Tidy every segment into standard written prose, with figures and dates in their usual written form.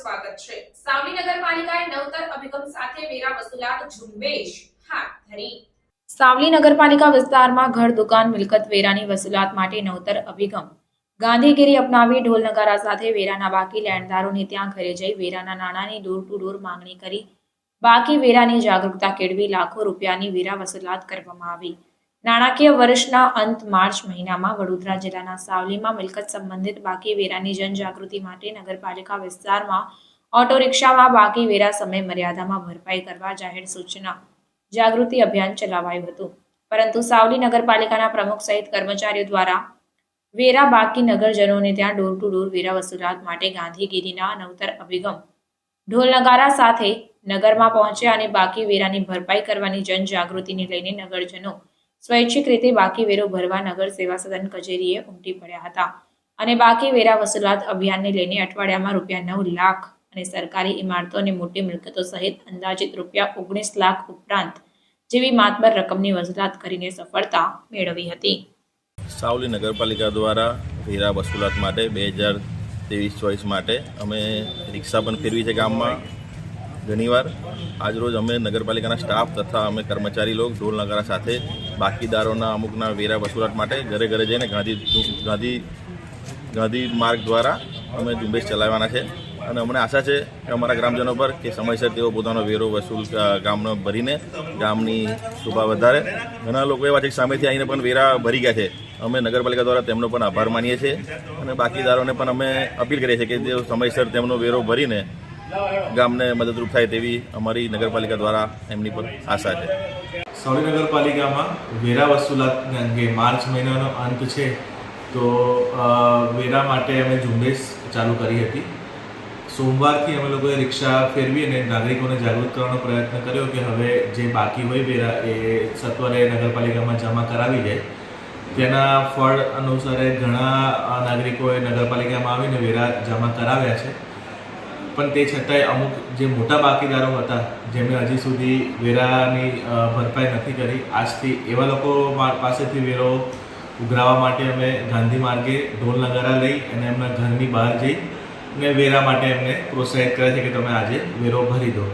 સ્વાગત છે। સાવલી નગરપાલિકાએ નવતર અભિગમ સાથે વેરા વસૂલાત ઝુંબેશ હાથ ધરી। સાવલી નગરપાલિકા વિસ્તારમાં ઘર દુકાન મિલકત વેરાની વસૂલાત માટે નવતર અભિગમ ગાંધીગીરી અપનાવી ઢોલ નગારા સાથે વેરાના બાકી લેણદારોને ત્યાં ઘરે જઈ વેરાના નાણાંની ડોર ટુ ડોર માંગણી કરી બાકી વેરાની જાગૃતતા કેળવી લાખો રૂપિયાની વેરા વસૂલાત કરવામાં આવી। નાણાકીય વર્ષના અંત માર્ચ મહિનામાં વડોદરા જિલ્લાના સાવલીમાં મિલકત સંબંધિત બાકી વેરાની જનજાગૃતિ માટે નગરપાલિકા વિસ્તારમાં ઓટો રિક્ષામાં બાકી વેરા સમય મર્યાદામાં ભરપાઈ કરવા જાહેર સૂચના જાગૃતિ અભિયાન ચલાવાયું હતું, પરંતુ સાવલી નગરપાલિકાના પ્રમુખ સહિત કર્મચારીઓ દ્વારા વેરા બાકી નગરજનોને ત્યાં ડોર ટુ ડોર વેરા વસૂલાત માટે ગાંધીગીરીના નવતર અભિગમ ઢોલ નગારા સાથે નગરમાં પહોંચ્યા અને બાકી વેરાની ભરપાઈ કરવાની જનજાગૃતિને લઈને નગરજનો સ્વૈચ્છિક રીતે બાકી વેરો ભરવા નગર સેવા સદન કચેરીએ ઉમટી પડ્યા હતા અને બાકી વેરા વસૂલાત અભિયાનને લઈને અઠવાડિયામાં ₹9 લાખ અને સરકારી ઇમારતો અને મોટી મિલકતો સહિત અંદાજિત ₹19 લાખ ઉપરાંત જેવી માતબર રકમની વસૂલાત કરીને સફળતા મેળવી હતી। સાવલી નગરપાલિકા દ્વારા વેરા વસૂલાત માટે 2023-24 માટે અમે રિક્ષા પણ ફેરવી છે ગામમાં ઘણીવાર। આજરોજ અમે નગરપાલિકાના સ્ટાફ તથા અમે કર્મચારી લોક ઢોલ નગારા સાથે બાકીદારોના અમુકના વેરા વસૂલાત માટે ઘરે ઘરે જઈને ગાંધી માર્ગ દ્વારા અમે ઝુંબેશ ચલાવવાના છે અને અમને આશા છે કે અમારા ગ્રામજનો પર કે સમયસર તેઓ પોતાનો વેરો વસૂલ ગામનો ભરીને ગામની શોભા વધારે। ઘણા લોકો એવા છે કે સામેથી આવીને પણ વેરા ભરી ગયા છે। અમે નગરપાલિકા દ્વારા તેમનો પણ આભાર માનીએ છીએ અને બાકીદારોને પણ અમે અપીલ કરીએ છીએ કે તેઓ સમયસર તેમનો વેરો ભરીને ગામને મદદરૂપ થાય તેવી અમારી નગરપાલિકા દ્વારા એમની પર આશા છે। સાવલી નગરપાલિકામાં વેરા વસૂલાત અંગે માર્ચ મહિનાનો અંત છે, તો વેરા માટે અમે ઝુંબેશ ચાલુ કરી હતી। સોમવારથી અમે લોકોએ રિક્ષા ફેરવી અને નાગરિકોને જાગૃત કરવાનો પ્રયત્ન કર્યો કે હવે જે બાકી હોય વેરા એ સત્વરે નગરપાલિકામાં જમા કરાવી જાય। તેના ફળ અનુસારે ઘણા નાગરિકોએ નગરપાલિકામાં આવીને વેરા જમા કરાવ્યા છે, પણ તે છતાંય અમુક જે મોટા બાકીદારો હતા જેમણે હજી સુધી વેરાની ભરપાઈ નથી કરી, આજથી એવા લોકો પાસેથી વેરો ઉઘરાવવા માટે અમે ગાંધી માર્ગે ઢોલ નગારા લઈ અને એમના ઘરની બહાર જઈ અને વેરા માટે એમને પ્રોત્સાહિત કરે છે કે તમે આજે વેરો ભરી દો।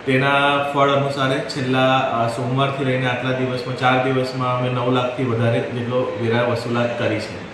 તેના ફળ અનુસારે છેલ્લા સોમવારથી લઈને આટલા દિવસમાં 4 દિવસમાં અમે 9 લાખથી વધારે જેટલો વેરા વસૂલાત કરી છે।